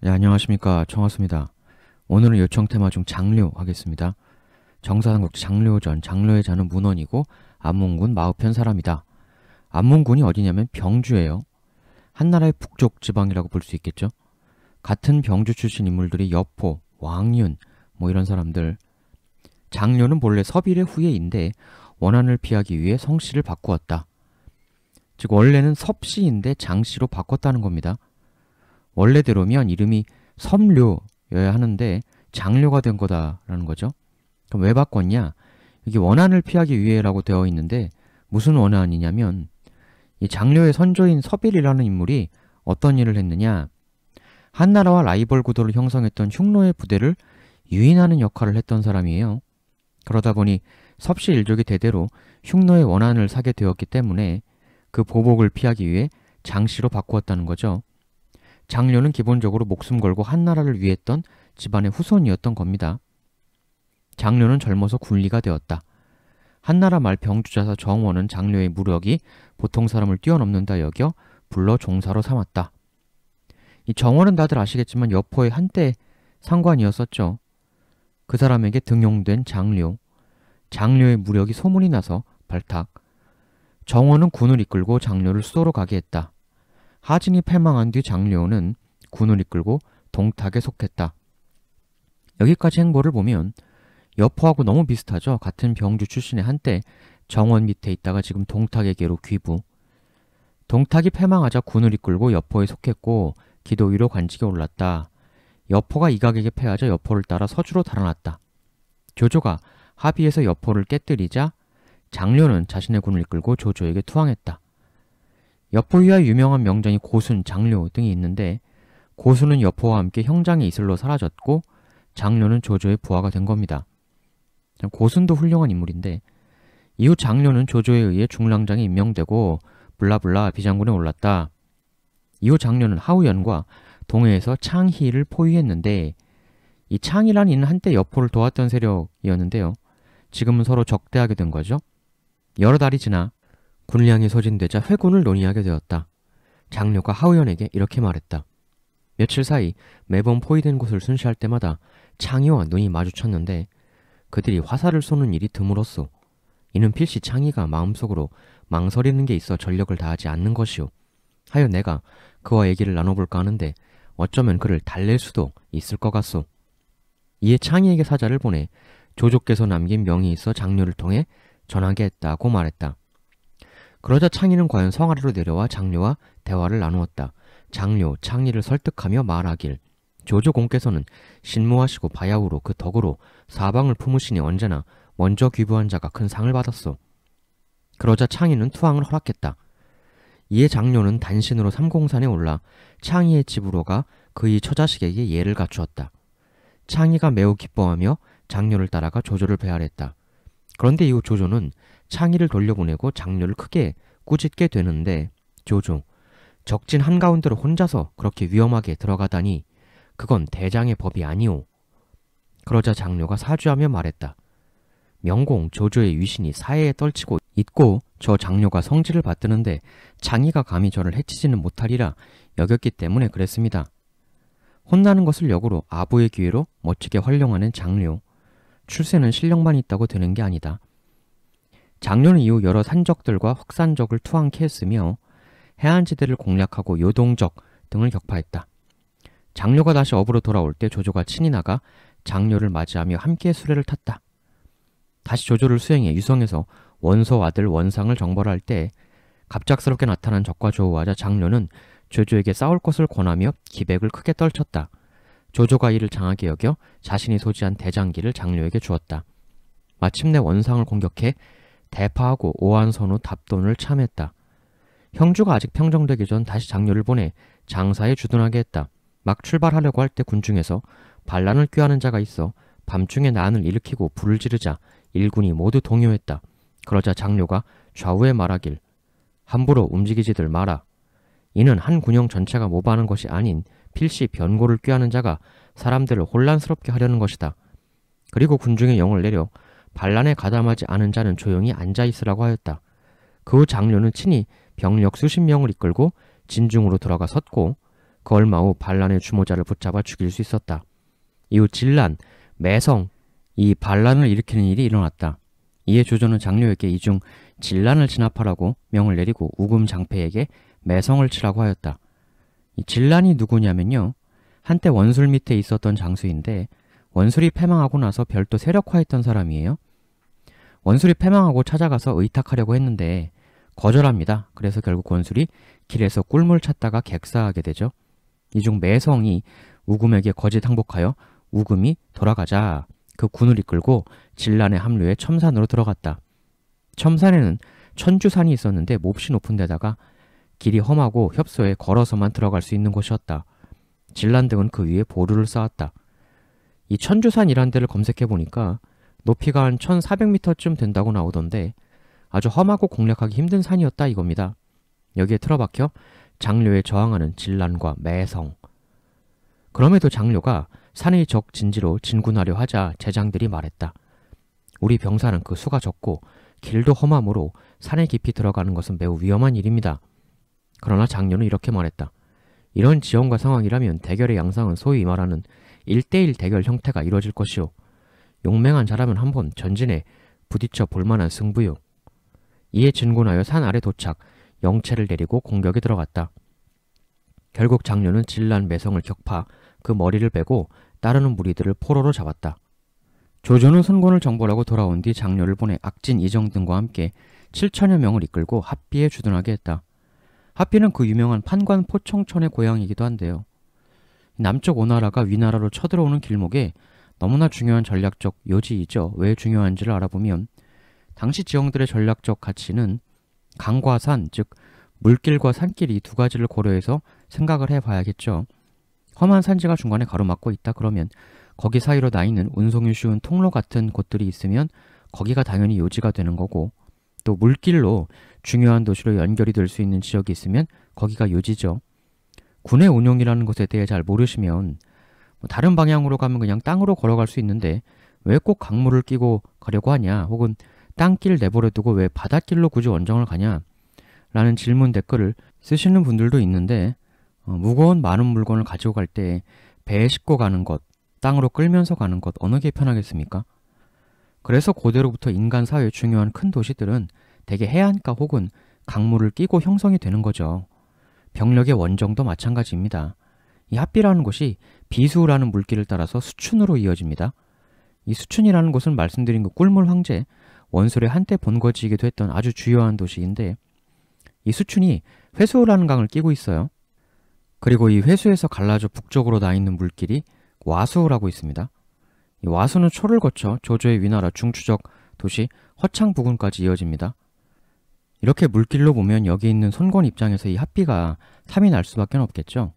네, 안녕하십니까. 청하수입니다. 오늘은 요청 테마 중 장료 하겠습니다. 정사삼국지 장료전, 장료의 자는 문원이고 안문군 마우편 사람이다. 안문군이 어디냐면 병주예요. 한나라의 북쪽 지방이라고 볼 수 있겠죠. 같은 병주 출신 인물들이 여포, 왕윤 뭐 이런 사람들. 장료는 본래 서빌의 후예인데 원한을 피하기 위해 성씨를 바꾸었다. 즉 원래는 섭씨인데 장씨로 바꿨다는 겁니다. 원래대로면 이름이 섬료여야 하는데 장료가 된 거다라는 거죠. 그럼 왜 바꿨냐? 여기 원한을 피하기 위해라고 되어 있는데 무슨 원한이냐면 이 장료의 선조인 서빌이라는 인물이 어떤 일을 했느냐? 한나라와 라이벌 구도를 형성했던 흉노의 부대를 유인하는 역할을 했던 사람이에요. 그러다 보니 섭씨 일족이 대대로 흉노의 원한을 사게 되었기 때문에 그 보복을 피하기 위해 장씨로 바꾸었다는 거죠. 장료는 기본적으로 목숨 걸고 한나라를 위했던 집안의 후손이었던 겁니다. 장료는 젊어서 군리가 되었다. 한나라 말 병주자사 정원은 장료의 무력이 보통 사람을 뛰어넘는다 여겨 불러 종사로 삼았다. 이 정원은 다들 아시겠지만 여포의 한때 상관이었었죠. 그 사람에게 등용된 장료. 장료의 무력이 소문이 나서 발탁. 정원은 군을 이끌고 장료를 수도로 가게 했다. 하진이 패망한 뒤 장료는 군을 이끌고 동탁에 속했다. 여기까지 행보를 보면 여포하고 너무 비슷하죠. 같은 병주 출신의 한때 정원 밑에 있다가 지금 동탁에게로 귀부. 동탁이 패망하자 군을 이끌고 여포에 속했고 기도 위로 관직에 올랐다. 여포가 이각에게 패하자 여포를 따라 서주로 달아났다. 조조가 합의해서 여포를 깨뜨리자 장료는 자신의 군을 이끌고 조조에게 투항했다. 여포위와 유명한 명장이 고순, 장료 등이 있는데 고순은 여포와 함께 형장의 이슬로 사라졌고 장료는 조조의 부하가 된 겁니다. 고순도 훌륭한 인물인데 이후 장료는 조조에 의해 중랑장에 임명되고 블라블라 비장군에 올랐다. 이후 장료는 하우연과 동해에서 창희를 포위했는데 이 창희라는 이는 한때 여포를 도왔던 세력이었는데요. 지금은 서로 적대하게 된 거죠. 여러 달이 지나 군량이 소진되자 회군을 논의하게 되었다. 장료가 하우연에게 이렇게 말했다. 며칠 사이 매번 포위된 곳을 순시할 때마다 창희와 눈이 마주쳤는데 그들이 화살을 쏘는 일이 드물었소. 이는 필시 창희가 마음속으로 망설이는 게 있어 전력을 다하지 않는 것이오. 하여 내가 그와 얘기를 나눠볼까 하는데 어쩌면 그를 달랠 수도 있을 것 같소. 이에 창희에게 사자를 보내 조조께서 남긴 명이 있어 장료를 통해 전하게 했다고 말했다. 그러자 창희는 과연 성아래로 내려와 장료와 대화를 나누었다. 장료, 창희를 설득하며 말하길 조조공께서는 신무하시고 바야흐로 그 덕으로 사방을 품으시니 언제나 먼저 귀부한 자가 큰 상을 받았소. 그러자 창희는 투항을 허락했다. 이에 장료는 단신으로 삼공산에 올라 창희의 집으로 가 그의 처자식에게 예를 갖추었다. 창희가 매우 기뻐하며 장료를 따라가 조조를 배할했다. 그런데 이후 조조는 창희를 돌려보내고 장료를 크게 꾸짖게 되는데 조조, 적진 한가운데로 혼자서 그렇게 위험하게 들어가다니 그건 대장의 법이 아니오. 그러자 장료가 사죄하며 말했다. 명공 조조의 위신이 사해에 떨치고 있고 저 장료가 성질을 받드는데 창희가 감히 저를 해치지는 못하리라 여겼기 때문에 그랬습니다. 혼나는 것을 역으로 아부의 기회로 멋지게 활용하는 장료. 출세는 실력만 있다고 되는 게 아니다. 장료는 이후 여러 산적들과 흑산적을 투항케 했으며 해안지대를 공략하고 요동적 등을 격파했다. 장료가 다시 업으로 돌아올 때 조조가 친히 나가 장료를 맞이하며 함께 수레를 탔다. 다시 조조를 수행해 유성에서 원소 아들 원상을 정벌할 때 갑작스럽게 나타난 적과 조우하자 장료는 조조에게 싸울 것을 권하며 기백을 크게 떨쳤다. 조조가 이를 장하게 여겨 자신이 소지한 대장기를 장료에게 주었다. 마침내 원상을 공격해 대파하고 오한선후 답돈을 참했다. 형주가 아직 평정되기 전 다시 장료를 보내 장사에 주둔하게 했다. 막 출발하려고 할 때 군중에서 반란을 꾀하는 자가 있어 밤중에 난을 일으키고 불을 지르자 일군이 모두 동요했다. 그러자 장료가 좌우에 말하길 함부로 움직이지들 마라. 이는 한 군영 전체가 모방하는 것이 아닌 필시 변고를 꾀하는 자가 사람들을 혼란스럽게 하려는 것이다. 그리고 군중의 영을 내려 반란에 가담하지 않은 자는 조용히 앉아있으라고 하였다. 그 후 장료는 친히 병력 수십 명을 이끌고 진중으로 들어가 섰고 그 얼마 후 반란의 주모자를 붙잡아 죽일 수 있었다. 이후 진란, 매성, 이 반란을 일으키는 일이 일어났다. 이에 조조는 장료에게 이 중 진란을 진압하라고 명을 내리고 우금 장패에게 매성을 치라고 하였다. 이 진란이 누구냐면요, 한때 원술 밑에 있었던 장수인데 원술이 패망하고 나서 별도 세력화했던 사람이에요. 원술이 패망하고 찾아가서 의탁하려고 했는데 거절합니다. 그래서 결국 원술이 길에서 꿀물 찾다가 객사하게 되죠. 이 중 매성이 우금에게 거짓 항복하여 우금이 돌아가자 그 군을 이끌고 진란의 합류해 첨산으로 들어갔다. 첨산에는 천주산이 있었는데 몹시 높은 데다가 길이 험하고 협소해 걸어서만 들어갈 수 있는 곳이었다. 진란 등은 그 위에 보루를 쌓았다. 이 천주산이란 데를 검색해 보니까 높이가 한 1400m쯤 된다고 나오던데 아주 험하고 공략하기 힘든 산이었다 이겁니다. 여기에 틀어박혀 장료에 저항하는 진란과 매성. 그럼에도 장료가 산의 적 진지로 진군하려 하자 제장들이 말했다. 우리 병사는 그 수가 적고 길도 험하므로 산에 깊이 들어가는 것은 매우 위험한 일입니다. 그러나 장료는 이렇게 말했다. 이런 지형과 상황이라면 대결의 양상은 소위 말하는 1대1 대결 형태가 이루어질 것이요. 용맹한 자라면 한번 전진에 부딪혀 볼만한 승부요. 이에 진군하여 산 아래 도착, 영체를 내리고 공격에 들어갔다. 결국 장료는 진란 매성을 격파, 그 머리를 빼고 따르는 무리들을 포로로 잡았다. 조조는 선권을 정벌하고 돌아온 뒤 장료를 보내 악진 이정 등과 함께 7천여 명을 이끌고 합비에 주둔하게 했다. 합비는 그 유명한 판관 포청천의 고향이기도 한데요. 남쪽 오나라가 위나라로 쳐들어오는 길목에 너무나 중요한 전략적 요지이죠. 왜 중요한지를 알아보면 당시 지형들의 전략적 가치는 강과 산, 즉 물길과 산길이 두 가지를 고려해서 생각을 해봐야겠죠. 험한 산지가 중간에 가로막고 있다 그러면 거기 사이로 나 있는 운송이 쉬운 통로 같은 곳들이 있으면 거기가 당연히 요지가 되는 거고, 또 물길로 중요한 도시로 연결이 될 수 있는 지역이 있으면 거기가 요지죠. 군의 운용이라는 것에 대해 잘 모르시면 다른 방향으로 가면 그냥 땅으로 걸어갈 수 있는데 왜 꼭 강물을 끼고 가려고 하냐, 혹은 땅길 내버려 두고 왜 바닷길로 굳이 원정을 가냐 라는 질문 댓글을 쓰시는 분들도 있는데, 무거운 많은 물건을 가지고 갈 때 배에 싣고 가는 것, 땅으로 끌면서 가는 것 어느 게 편하겠습니까? 그래서 고대로부터 인간 사회의 중요한 큰 도시들은 대개 해안가 혹은 강물을 끼고 형성이 되는 거죠. 병력의 원정도 마찬가지입니다. 이 합비라는 곳이 비수라는 물길을 따라서 수춘으로 이어집니다. 이 수춘이라는 곳은 말씀드린 그 꿀물 황제, 원술의 한때 본거지이기도 했던 아주 주요한 도시인데, 이 수춘이 회수라는 강을 끼고 있어요. 그리고 이 회수에서 갈라져 북쪽으로 나 있는 물길이 와수라고 있습니다. 이 와수는 초를 거쳐 조조의 위나라 중추적 도시 허창 부근까지 이어집니다. 이렇게 물길로 보면 여기 있는 손권 입장에서 이 합비가 탐이 날 수밖에 없겠죠.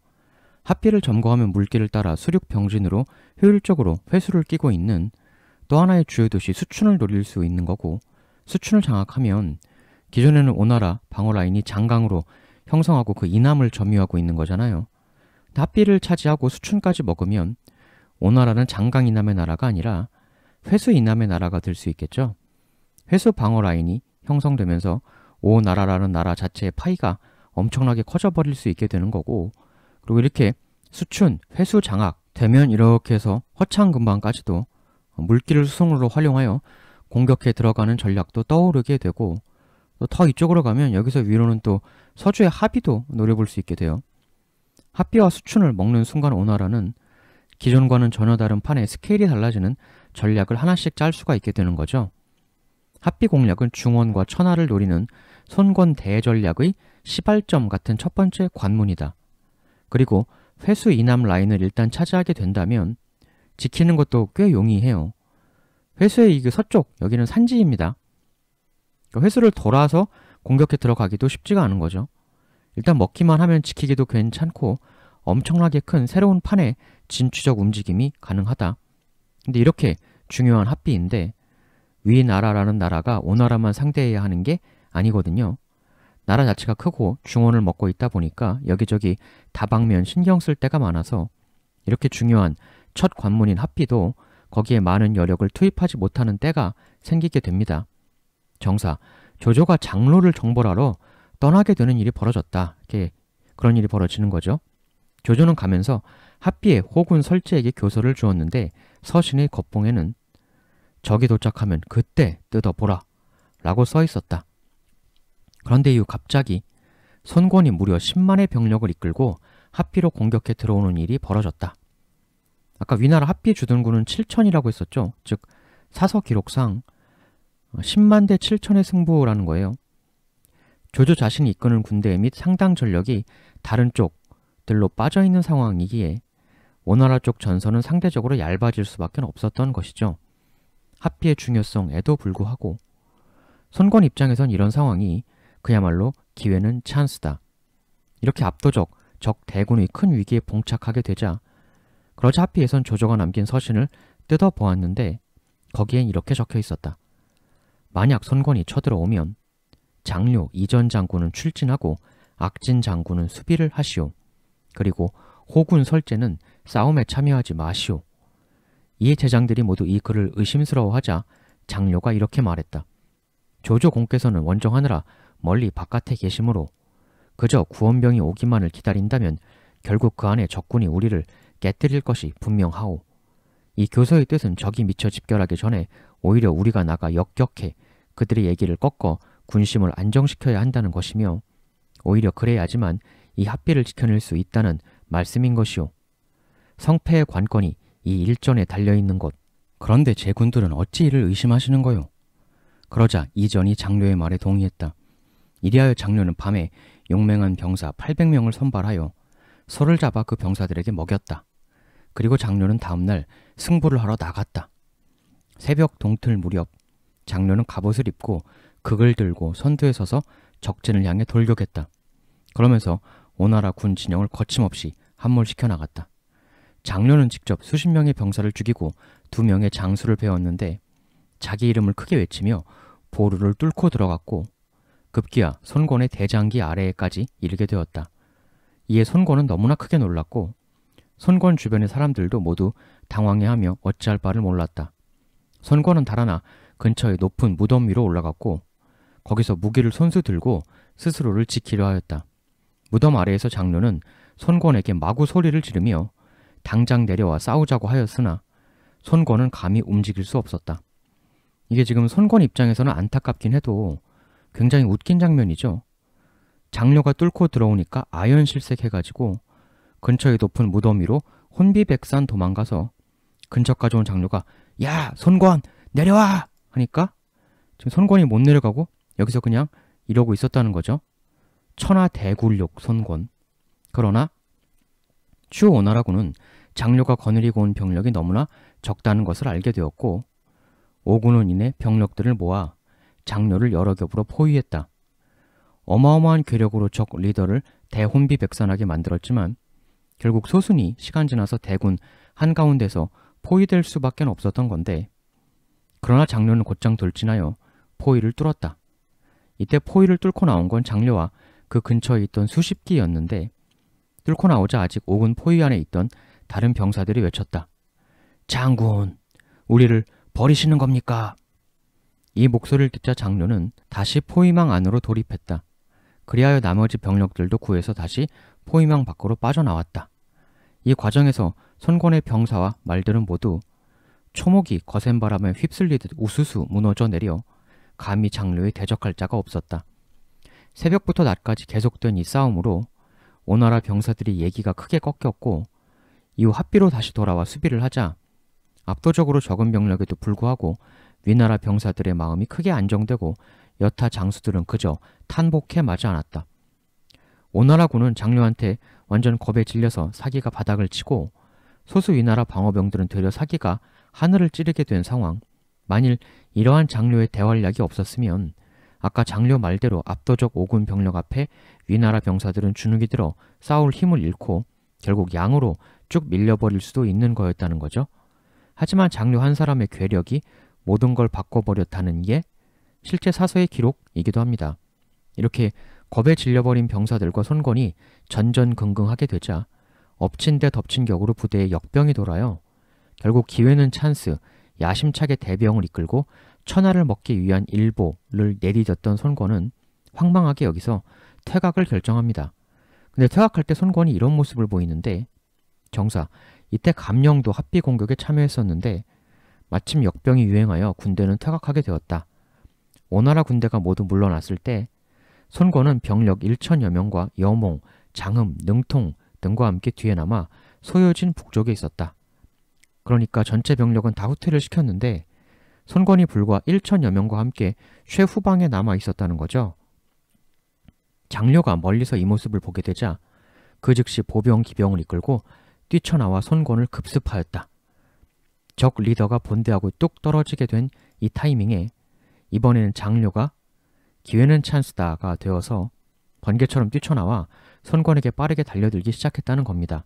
합비를 점거하면 물길을 따라 수륙병진으로 효율적으로 회수를 끼고 있는 또 하나의 주요 도시 수춘을 노릴 수 있는 거고, 수춘을 장악하면 기존에는 오나라 방어 라인이 장강으로 형성하고 그 이남을 점유하고 있는 거잖아요. 합비를 차지하고 수춘까지 먹으면 오나라는 장강 이남의 나라가 아니라 회수 이남의 나라가 될 수 있겠죠. 회수 방어 라인이 형성되면서 오나라라는 나라 자체의 파이가 엄청나게 커져버릴 수 있게 되는 거고, 그리고 이렇게 수춘, 회수 장악 되면 이렇게 해서 허창 근방까지도 물길을 수송로로 활용하여 공격해 들어가는 전략도 떠오르게 되고, 또 더 이쪽으로 가면 여기서 위로는 또 서주의 합의도 노려볼 수 있게 돼요. 합비와 수춘을 먹는 순간 오나라는 기존과는 전혀 다른 판에 스케일이 달라지는 전략을 하나씩 짤 수가 있게 되는 거죠. 합비 공략은 중원과 천하를 노리는 손권 대전략의 시발점 같은 첫 번째 관문이다. 그리고 회수 이남 라인을 일단 차지하게 된다면 지키는 것도 꽤 용이해요. 회수의 이 서쪽, 여기는 산지입니다. 회수를 돌아서 공격해 들어가기도 쉽지가 않은 거죠. 일단 먹기만 하면 지키기도 괜찮고 엄청나게 큰 새로운 판의 진취적 움직임이 가능하다. 근데 이렇게 중요한 합비인데 위나라라는 나라가 오나라만 상대해야 하는 게 아니거든요. 나라 자체가 크고 중원을 먹고 있다 보니까 여기저기 다방면 신경 쓸 때가 많아서 이렇게 중요한 첫 관문인 합비도 거기에 많은 여력을 투입하지 못하는 때가 생기게 됩니다. 정사, 조조가 장로를 정벌하러 떠나게 되는 일이 벌어졌다. 이렇게 그런 일이 벌어지는 거죠. 조조는 가면서 합비에 호군 설제에게 교서를 주었는데 서신의 겉봉에는 적이 도착하면 그때 뜯어보라 라고 써 있었다. 그런데 이후 갑자기 손권이 무려 10만의 병력을 이끌고 합비로 공격해 들어오는 일이 벌어졌다. 아까 위나라 합비에 주둔 군은 7천이라고 했었죠. 즉 사서 기록상 10만 대 7천의 승부라는 거예요. 조조 자신이 이끄는 군대 및 상당 전력이 다른 쪽들로 빠져있는 상황이기에 오나라 쪽 전선은 상대적으로 얇아질 수밖에 없었던 것이죠. 합비의 중요성에도 불구하고 손권 입장에선 이런 상황이 그야말로 기회는 찬스다. 이렇게 압도적 적 대군의 큰 위기에 봉착하게 되자 그러자 합비에선 조조가 남긴 서신을 뜯어보았는데 거기엔 이렇게 적혀 있었다. 만약 손권이 쳐들어오면 장료 이전 장군은 출진하고 악진 장군은 수비를 하시오. 그리고 호군 설제는 싸움에 참여하지 마시오. 이에 제장들이 모두 이 글을 의심스러워하자 장료가 이렇게 말했다. 조조 공께서는 원정하느라 멀리 바깥에 계시므로 그저 구원병이 오기만을 기다린다면 결국 그 안에 적군이 우리를 깨뜨릴 것이 분명하오. 이 교서의 뜻은 적이 미처 집결하기 전에 오히려 우리가 나가 역격해 그들의 얘기를 꺾어 군심을 안정시켜야 한다는 것이며 오히려 그래야지만 이 합비를 지켜낼 수 있다는 말씀인 것이오. 성패의 관건이 이 일전에 달려있는 것. 그런데 제 군들은 어찌 이를 의심하시는 거요? 그러자 이전이 장료의 말에 동의했다. 이리하여 장료는 밤에 용맹한 병사 800명을 선발하여 소를 잡아 그 병사들에게 먹였다. 그리고 장료는 다음날 승부를 하러 나갔다. 새벽 동틀 무렵 장료는 갑옷을 입고 극을 들고 선두에 서서 적진을 향해 돌격했다. 그러면서 오나라 군 진영을 거침없이 함몰시켜 나갔다. 장료는 직접 수십 명의 병사를 죽이고 2명의 장수를 베었는데 자기 이름을 크게 외치며 보루를 뚫고 들어갔고 급기야 손권의 대장기 아래에까지 이르게 되었다. 이에 손권은 너무나 크게 놀랐고 손권 주변의 사람들도 모두 당황해하며 어찌할 바를 몰랐다. 손권은 달아나 근처의 높은 무덤 위로 올라갔고 거기서 무기를 손수 들고 스스로를 지키려 하였다. 무덤 아래에서 장료는 손권에게 마구 소리를 지르며 당장 내려와 싸우자고 하였으나 손권은 감히 움직일 수 없었다. 이게 지금 손권 입장에서는 안타깝긴 해도 굉장히 웃긴 장면이죠. 장료가 뚫고 들어오니까 아연실색해가지고 근처의 높은 무덤 위로 혼비백산 도망가서 근처까지 온 장료가 야 손권 내려와 하니까 지금 손권이 못 내려가고 여기서 그냥 이러고 있었다는 거죠. 천하대굴욕 손권. 그러나 추 오나라군은 장료가 거느리고 온 병력이 너무나 적다는 것을 알게 되었고 오군은 이내 병력들을 모아 장료를 여러 겹으로 포위했다. 어마어마한 괴력으로 적 리더를 대혼비백산하게 만들었지만 결국 소순이 시간 지나서 대군 한가운데서 포위될 수밖에 없었던 건데 그러나 장료는 곧장 돌진하여 포위를 뚫었다. 이때 포위를 뚫고 나온 건 장료와 그 근처에 있던 수십 기였는데 뚫고 나오자 아직 오군 포위 안에 있던 다른 병사들이 외쳤다. 장군, 우리를 버리시는 겁니까? 이 목소리를 듣자 장료는 다시 포위망 안으로 돌입했다. 그리하여 나머지 병력들도 구해서 다시 포위망 밖으로 빠져나왔다. 이 과정에서 손권의 병사와 말들은 모두 초목이 거센 바람에 휩쓸리듯 우수수 무너져 내려 감히 장료에 대적할 자가 없었다. 새벽부터 낮까지 계속된 이 싸움으로 오나라 병사들이 예기가 크게 꺾였고 이후 합비로 다시 돌아와 수비를 하자 압도적으로 적은 병력에도 불구하고 위나라 병사들의 마음이 크게 안정되고 여타 장수들은 그저 탄복해 마지 않았다. 오나라군은 장료한테 완전 겁에 질려서 사기가 바닥을 치고 소수 위나라 방어병들은 되려 사기가 하늘을 찌르게 된 상황. 만일 이러한 장료의 대활약이 없었으면 아까 장료 말대로 압도적 오군 병력 앞에 위나라 병사들은 주눅이 들어 싸울 힘을 잃고 결국 양으로 쭉 밀려버릴 수도 있는 거였다는 거죠. 하지만 장료 한 사람의 괴력이 모든 걸 바꿔버렸다는 게 실제 사서의 기록이기도 합니다. 이렇게 겁에 질려버린 병사들과 손권이 전전긍긍하게 되자 엎친 데 덮친 격으로 부대에 역병이 돌아요. 결국 기회는 찬스, 야심차게 대병을 이끌고 천하를 먹기 위한 일보를 내디뎠던 손권은 황망하게 여기서 퇴각을 결정합니다. 근데 퇴각할 때 손권이 이런 모습을 보이는데 정사, 이때 감령도 합비 공격에 참여했었는데 마침 역병이 유행하여 군대는 퇴각하게 되었다. 오나라 군대가 모두 물러났을 때 손권은 병력 1천여 명과 여몽, 장흠, 능통 등과 함께 뒤에 남아 소요진 북쪽에 있었다. 그러니까 전체 병력은 다 후퇴를 시켰는데 손권이 불과 1천여 명과 함께 쇠후방에 남아 있었다는 거죠. 장료가 멀리서 이 모습을 보게 되자 그 즉시 보병 기병을 이끌고 뛰쳐나와 손권을 급습하였다. 적 리더가 본대하고 뚝 떨어지게 된 이 타이밍에 이번에는 장료가 기회는 찬스다가 되어서 번개처럼 뛰쳐나와 손권에게 빠르게 달려들기 시작했다는 겁니다.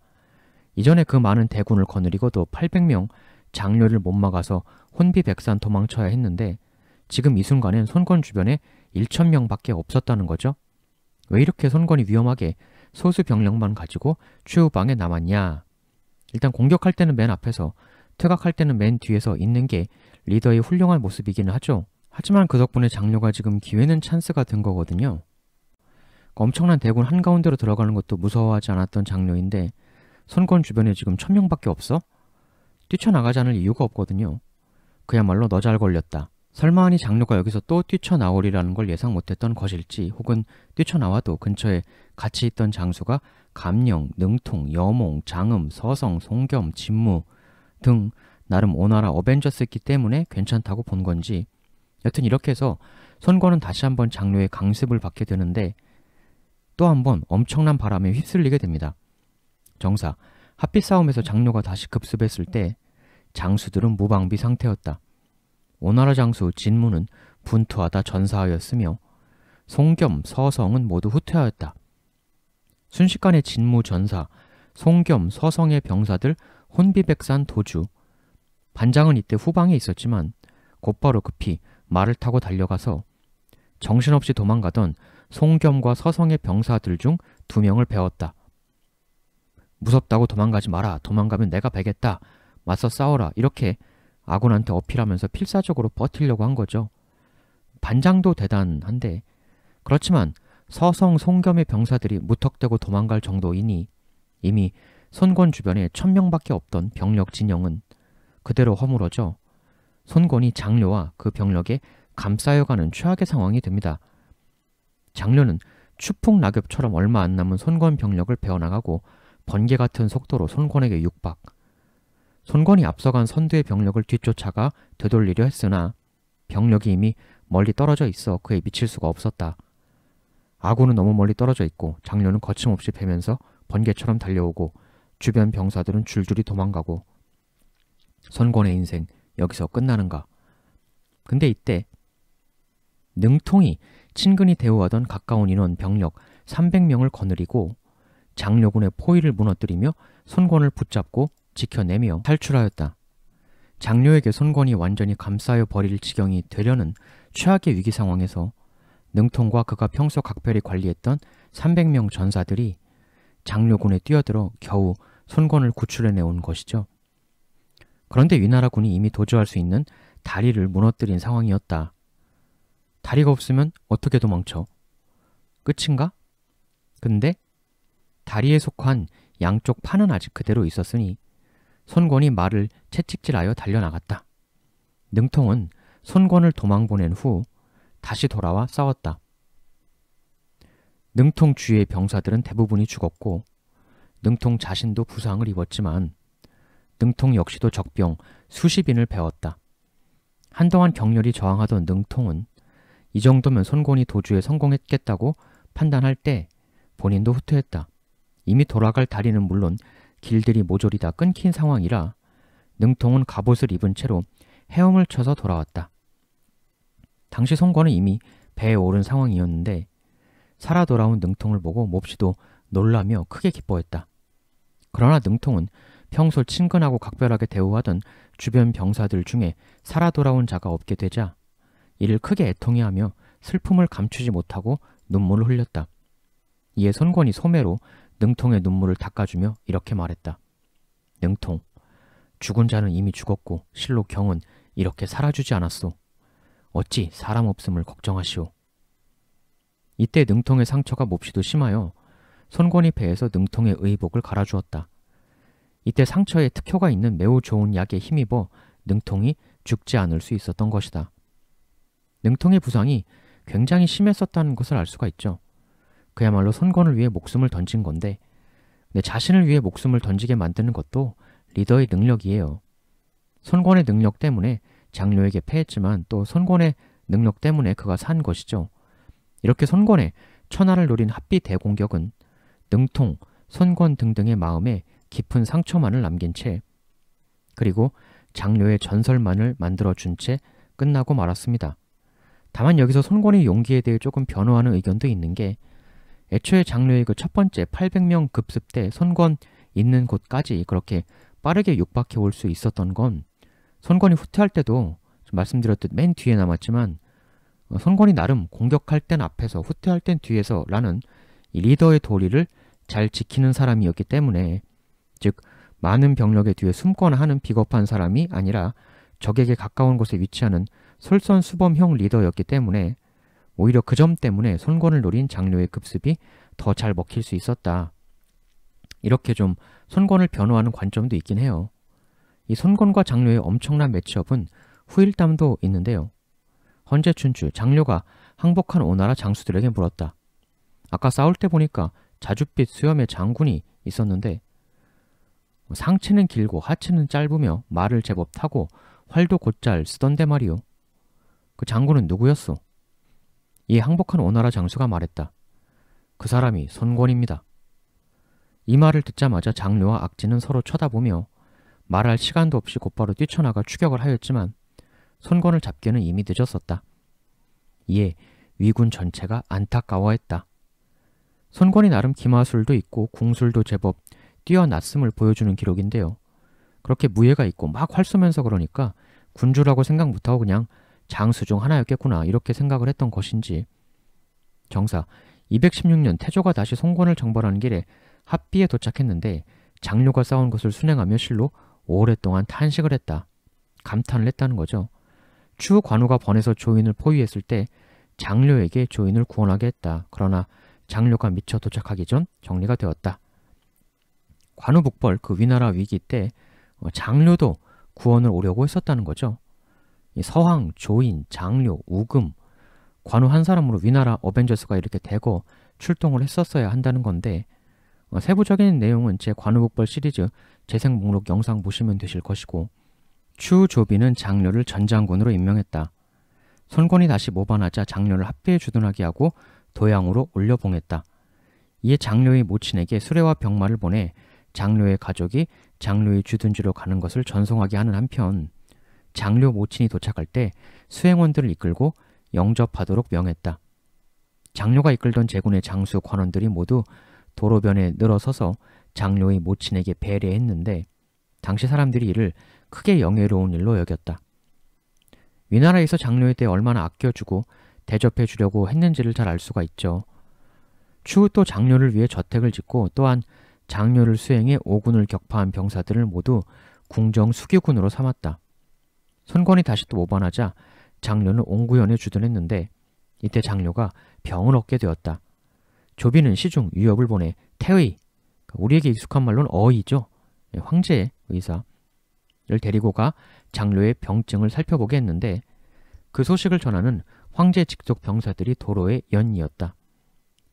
이전에 그 많은 대군을 거느리고도 800명 장료를 못 막아서 혼비백산 도망쳐야 했는데 지금 이 순간엔 손권 주변에 1,000명밖에 없었다는 거죠. 왜 이렇게 손권이 위험하게 소수 병력만 가지고 최후방에 남았냐. 일단 공격할 때는 맨 앞에서, 퇴각할 때는 맨 뒤에서 있는 게 리더의 훌륭한 모습이기는 하죠. 하지만 그 덕분에 장료가 지금 기회는 찬스가 된 거거든요. 엄청난 대군 한가운데로 들어가는 것도 무서워하지 않았던 장료인데 손권 주변에 지금 1,000명밖에 없어? 뛰쳐나가지 않을 이유가 없거든요. 그야말로 너 잘 걸렸다. 설마하니 장료가 여기서 또 뛰쳐나오리라는 걸 예상 못했던 것일지, 혹은 뛰쳐나와도 근처에 같이 있던 장수가 감령, 능통, 여몽, 장음, 서성, 송겸, 진무 등 나름 오나라 어벤져스였기 때문에 괜찮다고 본 건지, 여튼 이렇게 해서 손권은 다시 한번 장료의 강습을 받게 되는데 또 한번 엄청난 바람에 휩쓸리게 됩니다. 정사, 합비 싸움에서 장료가 다시 급습했을 때 장수들은 무방비 상태였다. 오나라 장수 진무는 분투하다 전사하였으며 송겸, 서성은 모두 후퇴하였다. 순식간에 진무 전사, 송겸, 서성의 병사들 혼비백산 도주. 반장은 이때 후방에 있었지만 곧바로 급히 말을 타고 달려가서 정신없이 도망가던 송겸과 서성의 병사들 중 2명을 베었다. 무섭다고 도망가지 마라. 도망가면 내가 베겠다. 맞서 싸워라. 이렇게 아군한테 어필하면서 필사적으로 버티려고 한 거죠. 반장도 대단한데, 그렇지만 서성, 송겸의 병사들이 무턱대고 도망갈 정도이니 이미 손권 주변에 1,000명밖에 없던 병력 진영은 그대로 허물어져 손권이 장료와 그 병력에 감싸여가는 최악의 상황이 됩니다. 장료는 추풍 낙엽처럼 얼마 안 남은 손권 병력을 베어나가고 번개 같은 속도로 손권에게 육박. 손권이 앞서간 선두의 병력을 뒤쫓아가 되돌리려 했으나 병력이 이미 멀리 떨어져 있어 그에 미칠 수가 없었다. 아군은 너무 멀리 떨어져 있고 장료는 거침없이 베면서 번개처럼 달려오고 주변 병사들은 줄줄이 도망가고 손권의 인생 여기서 끝나는가. 근데 이때 능통이 친근히 대우하던 가까운 인원 병력 300명을 거느리고 장료군의 포위를 무너뜨리며 손권을 붙잡고 지켜내며 탈출하였다. 장료에게 손권이 완전히 감싸여 버릴 지경이 되려는 최악의 위기 상황에서 능통과 그가 평소 각별히 관리했던 300명 전사들이 장료군에 뛰어들어 겨우 손권을 구출해내온 것이죠. 그런데 위나라군이 이미 도주할 수 있는 다리를 무너뜨린 상황이었다. 다리가 없으면 어떻게 도망쳐? 끝인가? 근데 다리에 속한 양쪽 판은 아직 그대로 있었으니 손권이 말을 채찍질하여 달려나갔다. 능통은 손권을 도망보낸 후 다시 돌아와 싸웠다. 능통 주위의 병사들은 대부분이 죽었고 능통 자신도 부상을 입었지만 능통 역시도 적병 수십인을 베었다. 한동안 격렬히 저항하던 능통은 이 정도면 손권이 도주에 성공했겠다고 판단할 때 본인도 후퇴했다. 이미 돌아갈 다리는 물론 길들이 모조리 다 끊긴 상황이라 능통은 갑옷을 입은 채로 헤엄을 쳐서 돌아왔다. 당시 손권은 이미 배에 오른 상황이었는데 살아 돌아온 능통을 보고 몹시도 놀라며 크게 기뻐했다. 그러나 능통은 평소 친근하고 각별하게 대우하던 주변 병사들 중에 살아 돌아온 자가 없게 되자 이를 크게 애통해하며 슬픔을 감추지 못하고 눈물을 흘렸다. 이에 손권이 소매로 능통의 눈물을 닦아주며 이렇게 말했다. 능통, 죽은 자는 이미 죽었고 실로 경은 이렇게 살아주지 않았소. 어찌 사람 없음을 걱정하시오. 이때 능통의 상처가 몹시도 심하여 손권이 배에서 능통의 의복을 갈아주었다. 이때 상처에 특효가 있는 매우 좋은 약에 힘입어 능통이 죽지 않을 수 있었던 것이다. 능통의 부상이 굉장히 심했었다는 것을 알 수가 있죠. 그야말로 손권을 위해 목숨을 던진 건데, 내 자신을 위해 목숨을 던지게 만드는 것도 리더의 능력이에요. 손권의 능력 때문에 장료에게 패했지만 또 손권의 능력 때문에 그가 산 것이죠. 이렇게 손권의 천하를 노린 합비 대공격은 능통, 손권 등등의 마음에 깊은 상처만을 남긴 채, 그리고 장료의 전설만을 만들어준 채 끝나고 말았습니다. 다만 여기서 손권의 용기에 대해 조금 변호하는 의견도 있는 게, 애초에 장료의 그 첫 번째 800명 급습 때 손권 있는 곳까지 그렇게 빠르게 육박해 올 수 있었던 건, 손권이 후퇴할 때도 말씀드렸듯 맨 뒤에 남았지만 손권이 나름 공격할 땐 앞에서 후퇴할 땐 뒤에서 라는 이 리더의 도리를 잘 지키는 사람이었기 때문에, 즉 많은 병력의 뒤에 숨거나 하는 비겁한 사람이 아니라 적에게 가까운 곳에 위치하는 솔선수범형 리더였기 때문에 오히려 그 점 때문에 손권을 노린 장료의 급습이 더 잘 먹힐 수 있었다. 이렇게 좀 손권을 변호하는 관점도 있긴 해요. 이 손권과 장료의 엄청난 매치업은 후일담도 있는데요. 헌제춘추, 장료가 항복한 오나라 장수들에게 물었다. 아까 싸울 때 보니까 자줏빛 수염의 장군이 있었는데 상체는 길고 하체는 짧으며 말을 제법 타고 활도 곧잘 쓰던데 말이오. 그 장군은 누구였소? 이 항복한 오나라 장수가 말했다. 그 사람이 손권입니다. 이 말을 듣자마자 장료와 악진은 서로 쳐다보며 말할 시간도 없이 곧바로 뛰쳐나가 추격을 하였지만 손권을 잡기에는 이미 늦었었다. 이에 위군 전체가 안타까워했다. 손권이 나름 기마술도 있고 궁술도 제법 뛰어났음을 보여주는 기록인데요. 그렇게 무예가 있고 막 활 쏘면서 그러니까 군주라고 생각 못하고 그냥 장수 중 하나였겠구나 이렇게 생각을 했던 것인지, 정사 216년 태조가 다시 송권을 정벌하는 길에 합비에 도착했는데 장료가 싸운 것을 순행하며 실로 오랫동안 탄식을 했다. 감탄을 했다는 거죠. 추후 관우가 번에서 조인을 포위했을 때 장료에게 조인을 구원하게 했다. 그러나 장료가 미처 도착하기 전 정리가 되었다. 관우 북벌 그 위나라 위기 때 장료도 구원을 오려고 했었다는 거죠. 이 서황, 조인, 장료, 우금, 관우 한 사람으로 위나라 어벤져스가 이렇게 대거 출동을 했었어야 한다는 건데, 세부적인 내용은 제 관우북벌 시리즈 재생 목록 영상 보시면 되실 것이고, 추후 조비는 장료를 전장군으로 임명했다. 손권이 다시 모반하자 장료를 합비에 주둔하게 하고 도양으로 올려봉했다. 이에 장료의 모친에게 수레와 병마를 보내 장료의 가족이 장료의 주둔지로 가는 것을 전송하게 하는 한편, 장료 모친이 도착할 때 수행원들을 이끌고 영접하도록 명했다. 장료가 이끌던 제군의 장수 관원들이 모두 도로변에 늘어서서 장료의 모친에게 배례했는데 당시 사람들이 이를 크게 영예로운 일로 여겼다. 위나라에서 장료에 대해 얼마나 아껴주고 대접해 주려고 했는지를 잘 알 수가 있죠. 추후 또 장료를 위해 저택을 짓고 또한 장료를 수행해 오군을 격파한 병사들을 모두 궁정 수기군으로 삼았다. 손권이 다시 또 모반하자 장료는 옹구연에 주둔했는데 이때 장료가 병을 얻게 되었다. 조비는 시중 유협을 보내 태의, 우리에게 익숙한 말로는 어의죠. 황제의 의사를 데리고 가 장료의 병증을 살펴보게 했는데 그 소식을 전하는 황제 직속 병사들이 도로에 연이었다.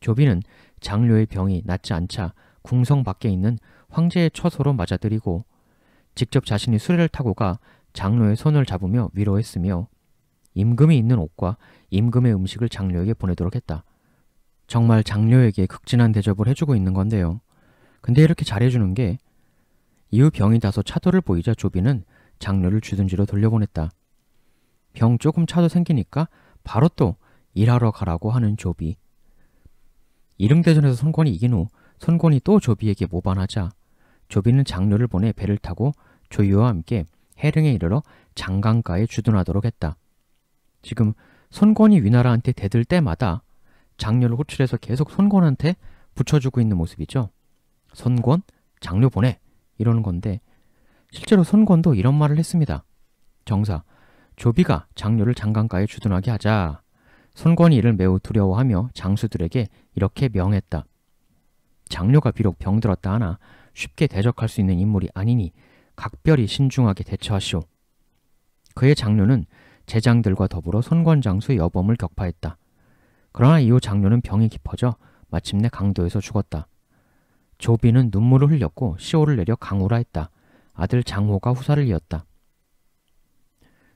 조비는 장료의 병이 낫지 않자 궁성 밖에 있는 황제의 처소로 맞아들이고 직접 자신이 수레를 타고 가 장료의 손을 잡으며 위로했으며 임금이 있는 옷과 임금의 음식을 장료에게 보내도록 했다. 정말 장료에게 극진한 대접을 해주고 있는 건데요. 근데 이렇게 잘해주는 게 이후 병이 다소 차도를 보이자 조비는 장료를 주둔지로 돌려보냈다. 병 조금 차도 생기니까 바로 또 일하러 가라고 하는 조비. 이릉대전에서 손권이 이긴 후 손권이 또 조비에게 모반하자 조비는 장료를 보내 배를 타고 조유와 함께 해릉에 이르러 장강가에 주둔하도록 했다. 지금 손권이 위나라한테 대들 때마다 장료를 호출해서 계속 손권한테 붙여주고 있는 모습이죠. 손권, 장료 보내 이러는 건데 실제로 손권도 이런 말을 했습니다. 정사, 조비가 장료를 장강가에 주둔하게 하자 손권이 이를 매우 두려워하며 장수들에게 이렇게 명했다. 장료가 비록 병들었다 하나 쉽게 대적할 수 있는 인물이 아니니 각별히 신중하게 대처하시오. 그의 장료는 제장들과 더불어 손권장수의 여범을 격파했다. 그러나 이후 장료는 병이 깊어져 마침내 강도에서 죽었다. 조비는 눈물을 흘렸고 시호를 내려 강우라 했다. 아들 장호가 후사를 이었다.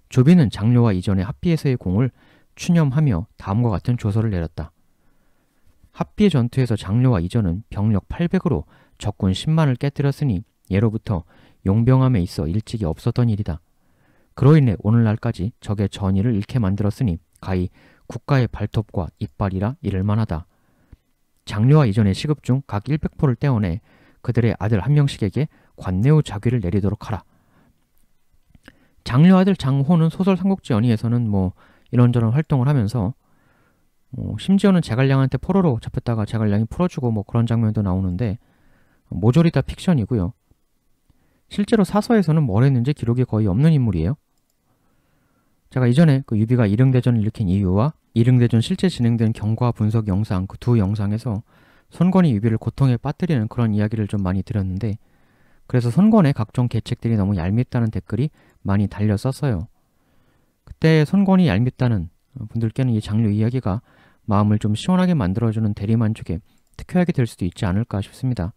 조비는 장료와 이전의 합비에서의 공을 추념하며 다음과 같은 조서를 내렸다. 합비의 전투에서 장료와 이전은 병력 800으로 적군 10만을 깨뜨렸으니 예로부터 용병함에 있어 일찍이 없었던 일이다. 그로 인해 오늘날까지 적의 전의를 잃게 만들었으니 가히 국가의 발톱과 이빨이라 이를 만하다. 장료와 이전의 시급 중 각 100포를 떼어내 그들의 아들 한 명씩에게 관내후 자귀를 내리도록 하라. 장료 아들 장호는 소설 삼국지 연의에서는 이런저런 활동을 하면서 심지어는 제갈량한테 포로로 잡혔다가 제갈량이 풀어주고 그런 장면도 나오는데 모조리 다 픽션이고요. 실제로 사서에서는 뭘 했는지 기록이 거의 없는 인물이에요. 제가 이전에 그 유비가 이릉대전을 일으킨 이유와 이릉대전 실제 진행된 경과 분석 영상 그 두 영상에서 손권이 유비를 고통에 빠뜨리는 그런 이야기를 좀 많이 드렸는데 그래서 손권의 각종 계책들이 너무 얄밉다는 댓글이 많이 달렸었어요. 그때 손권이 얄밉다는 분들께는 이 장료 이야기가 마음을 좀 시원하게 만들어주는 대리만족의 특효약이 될 수도 있지 않을까 싶습니다.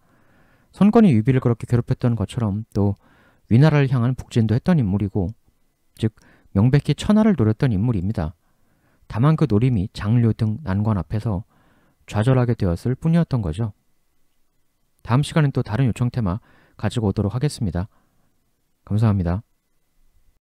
손권이 유비를 그렇게 괴롭혔던 것처럼 또 위나라를 향한 북진도 했던 인물이고 즉 명백히 천하를 노렸던 인물입니다. 다만 그 노림이 장료 등 난관 앞에서 좌절하게 되었을 뿐이었던 거죠. 다음 시간엔 또 다른 요청 테마 가지고 오도록 하겠습니다. 감사합니다.